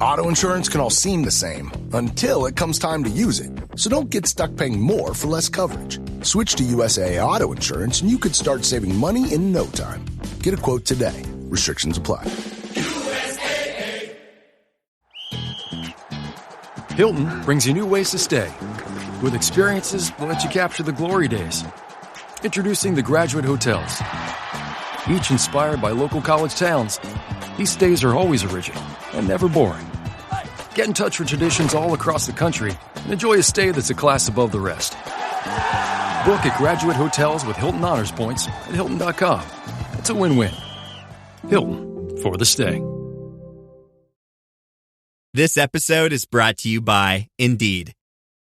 Auto insurance can all seem the same until it comes time to use it. So don't get stuck paying more for less coverage. Switch to USAA Auto Insurance and you could start saving money in no time. Get a quote today. Restrictions apply. USAA. Hilton brings you new ways to stay. With experiences that let you capture the glory days. Introducing the Graduate Hotels. Each inspired by local college towns, these stays are always original and never boring. Get in touch with traditions all across the country and enjoy a stay that's a class above the rest. Book at Graduate Hotels with Hilton Honors Points at Hilton.com. It's a win-win. Hilton, for the stay. This episode is brought to you by Indeed.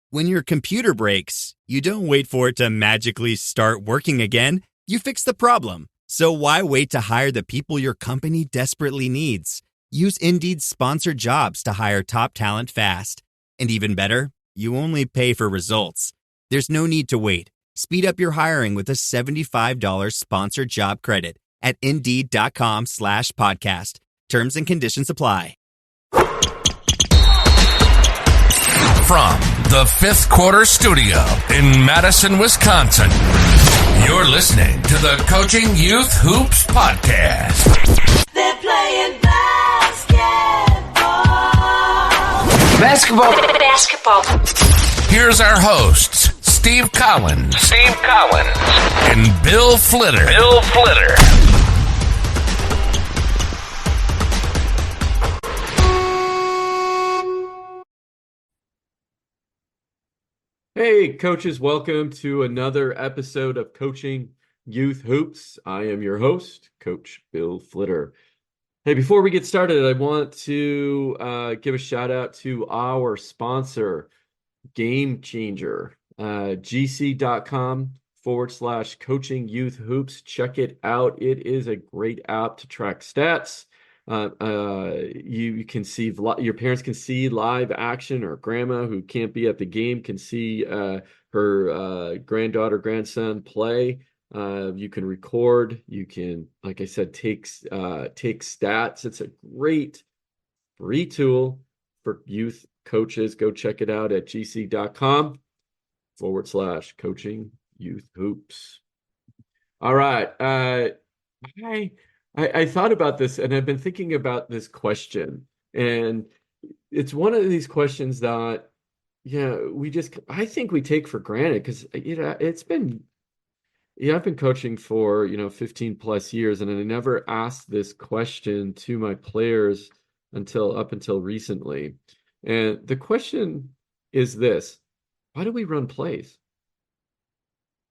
When your computer breaks, you don't wait for it to magically start working again. You fix the problem. So why wait to hire the people your company desperately needs? Use Indeed's sponsored jobs to hire top talent fast. And even better, you only pay for results. There's no need to wait. Speed up your hiring with a $75 sponsored job credit at Indeed.com/podcast. Terms and conditions apply. From the Fifth Quarter Studio in Madison, Wisconsin, you're listening to the Coaching Youth Hoops Podcast. They're playing Basketball. Here's our hosts, Steve Collins. And Bill Flitter. Hey, coaches, welcome to another episode of Coaching Youth Hoops. I am your host, Coach Bill Flitter. Hey, before we get started, I want to give a shout out to our sponsor, GameChanger, gc.com/coaching youth hoops. Check it out. It is a great app to track stats. You can see, your parents can see live action, or grandma who can't be at the game can see her granddaughter, grandson play. You can record, you can, like I said, take stats. It's a great free tool for youth coaches. Go check it out at gc.com/coaching youth hoops. All right. I thought about this, and I've been thinking about this question, and it's one of these questions that, I think we take for granted, because, I've been coaching for, 15 plus years, and I never asked this question to my players up until recently. And the question is this: why do we run plays?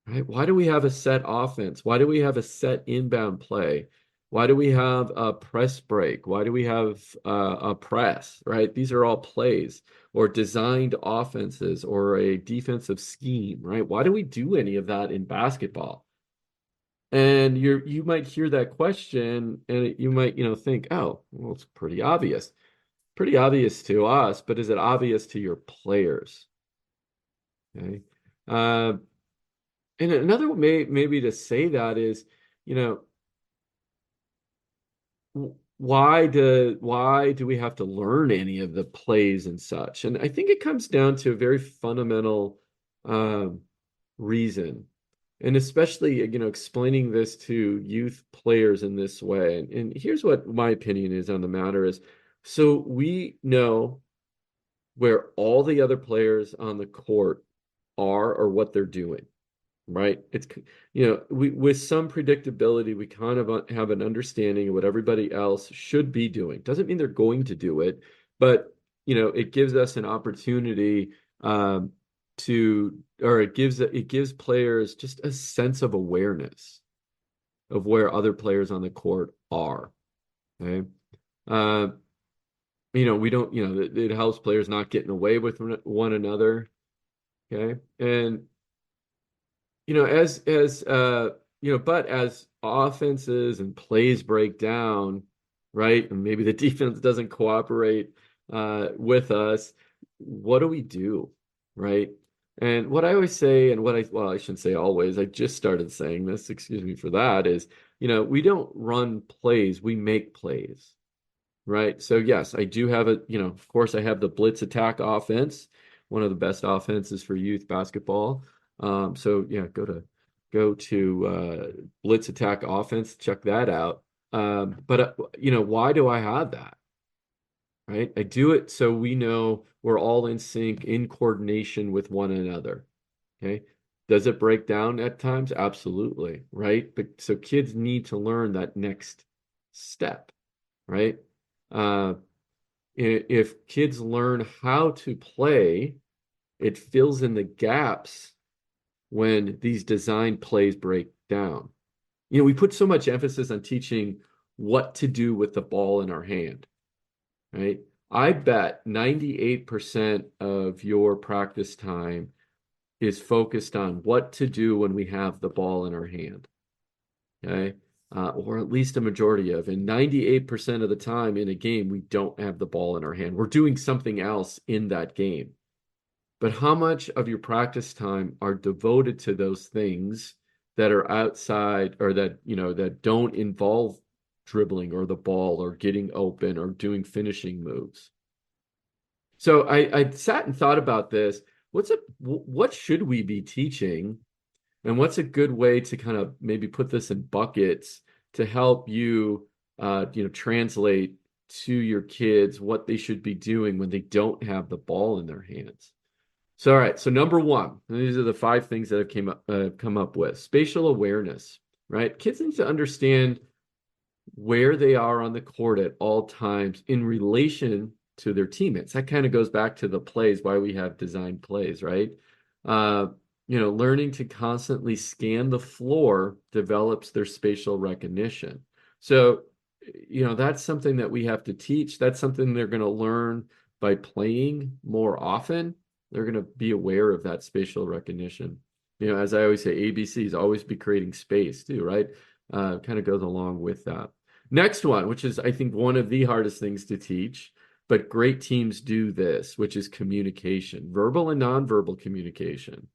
Right? Why do we have a set offense? Why do we have a set inbound play? Why do we have a press break? Why do we have a press, right? These are all plays, or designed offenses, or a defensive scheme, right? Why do we do any of that in basketball? And you might hear that question, and you might, think, oh, well, it's pretty obvious. Pretty obvious to us, but is it obvious to your players? Okay. And another way maybe to say that is, why do we have to learn any of the plays and such? And I think it comes down to a very fundamental reason, and especially, explaining this to youth players in this way. And here's what my opinion is on the matter is, so we know where all the other players on the court are, or what they're doing. Right. It's, we, with some predictability, we kind of have an understanding of what everybody else should be doing. Doesn't mean they're going to do it, but, it gives us an opportunity it gives players just a sense of awareness of where other players on the court are. Okay. We don't, it helps players not getting away with one another. Okay. And, but as offenses and plays break down, right, and maybe the defense doesn't cooperate with us, what do we do, right? And what I always say, and I shouldn't say always, I just started saying this, excuse me for that, is, we don't run plays, we make plays, right? So yes, I do have of course I have the blitz attack offense, one of the best offenses for youth basketball. So yeah, go to blitz attack offense, check that out. But why do I have that? Right? I do it so we know we're all in sync, in coordination with one another. Okay. Does it break down at times? Absolutely. Right. But so kids need to learn that next step. Right. Uh, if kids learn how to play, it fills in the gaps when these design plays break down. We put so much emphasis on teaching what to do with the ball in our hand, right? I bet 98% of your practice time is focused on what to do when we have the ball in our hand, okay? Or at least a majority of. And 98% of the time in a game, we don't have the ball in our hand. We're doing something else in that game. But how much of your practice time are devoted to those things that are outside or that don't involve dribbling or the ball or getting open or doing finishing moves? So I sat and thought about this. What should we be teaching? And what's a good way to kind of maybe put this in buckets to help translate to your kids what they should be doing when they don't have the ball in their hands? So, all right. So number one, and these are the 5 things that I've come up with. Spatial awareness, right? Kids need to understand where they are on the court at all times in relation to their teammates. That kind of goes back to the plays, why we have designed plays, right? Learning to constantly scan the floor develops their spatial recognition. So, that's something that we have to teach. That's something they're going to learn by playing more often. They're going to be aware of that spatial recognition. As I always say, ABCs, always be creating space too, right? Kind of goes along with that. Next one, which is, I think, one of the hardest things to teach, but great teams do this, which is communication, verbal and nonverbal communication,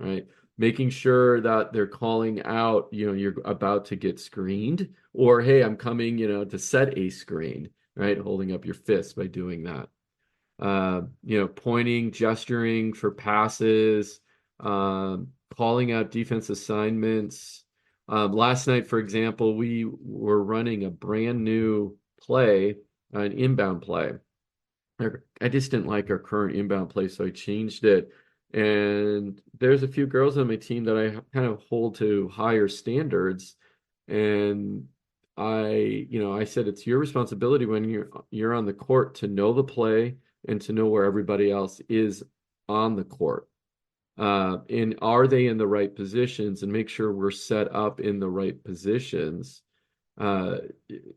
right? Making sure that they're calling out, you're about to get screened, or, hey, I'm coming, to set a screen, right? Holding up your fist by doing that. Pointing, gesturing for passes, calling out defense assignments. Last night, for example, we were running a brand new play, an inbound play. I just didn't like our current inbound play, so I changed it. And there's a few girls on my team that I kind of hold to higher standards. And I said, it's your responsibility when you're on the court to know the play and to know where everybody else is on the court. And are they in the right positions, and make sure we're set up in the right positions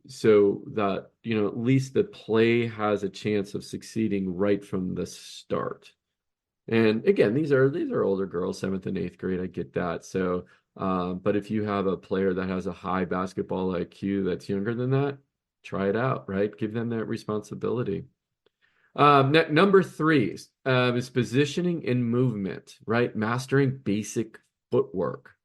so that, at least the play has a chance of succeeding right from the start. And again, these are older girls, 7th and 8th grade. I get that. So, but if you have a player that has a high basketball IQ that's younger than that, try it out, right? Give them that responsibility. Number 3 is positioning and movement, right? Mastering basic footwork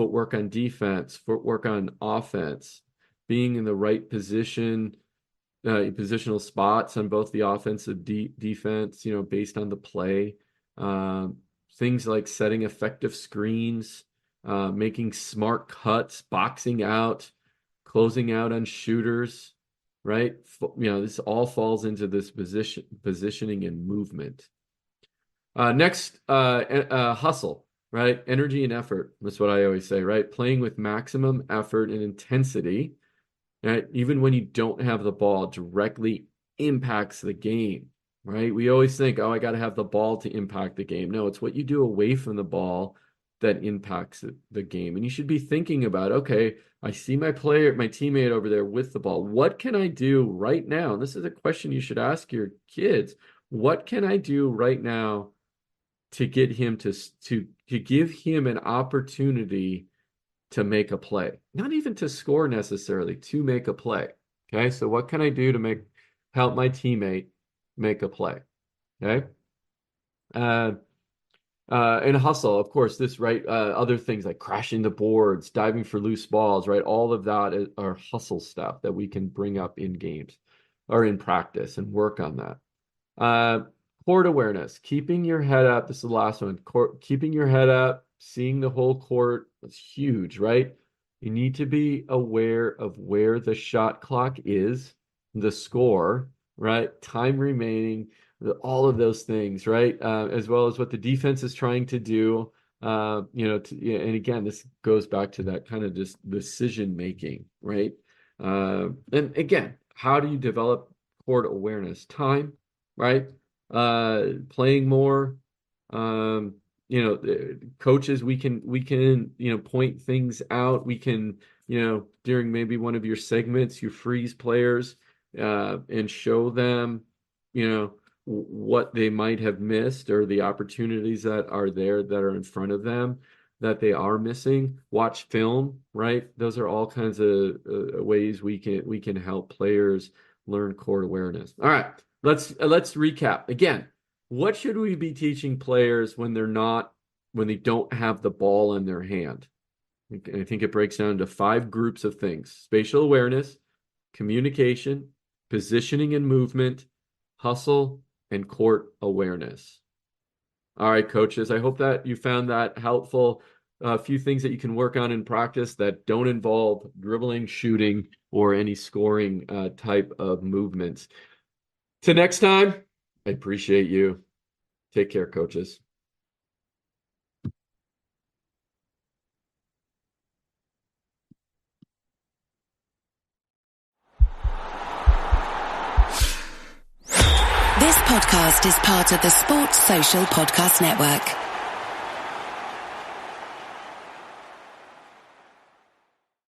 on defense, footwork on offense, being in the right position, positional spots on both the offensive defense, based on the play. Things like setting effective screens, making smart cuts, boxing out, closing out on shooters, right? This all falls into this positioning and movement. Next, hustle, right? Energy and effort. That's what I always say, right? Playing with maximum effort and intensity, right? Even when you don't have the ball, directly impacts the game, right? We always think, oh, I got to have the ball to impact the game. No, it's what you do away from the ball that impacts the game. And you should be thinking about, okay, I see my teammate over there with the ball. What can I do right now? And this is a question you should ask your kids. What can I do right now to get him to give him an opportunity to make a play? Not even to score necessarily, to make a play. Okay, so what can I do to help my teammate make a play? Okay. And hustle, of course, right? Other things like crashing the boards, diving for loose balls, right? All of that are hustle stuff that we can bring up in games. or in practice and work on that. Court awareness, keeping your head up. This is the last one. Keeping your head up, seeing the whole court is huge, right? You need to be aware of where the shot clock is, the score, right? Time remaining, all of those things, right? As well as what the defense is trying to do. And again, this goes back to that kind of just decision making, right? And again, how do you develop court awareness? Time, right? Playing more. Coaches, we can point things out. We can, during maybe one of your segments, you freeze players and show them, what they might have missed or the opportunities that are there that are in front of them that they are missing. Watch film, right? Those are all kinds of ways we can help players learn court awareness. All right, let's recap again. What should we be teaching players when they don't have the ball in their hand? I think it breaks down into 5 groups of things: spatial awareness, communication, positioning and movement, hustle, and court awareness. All right, coaches, I hope that you found that helpful. A few things that you can work on in practice that don't involve dribbling, shooting, or any scoring type of movements. Till next time, I appreciate you. Take care, coaches. This podcast is part of the Sports Social Podcast Network.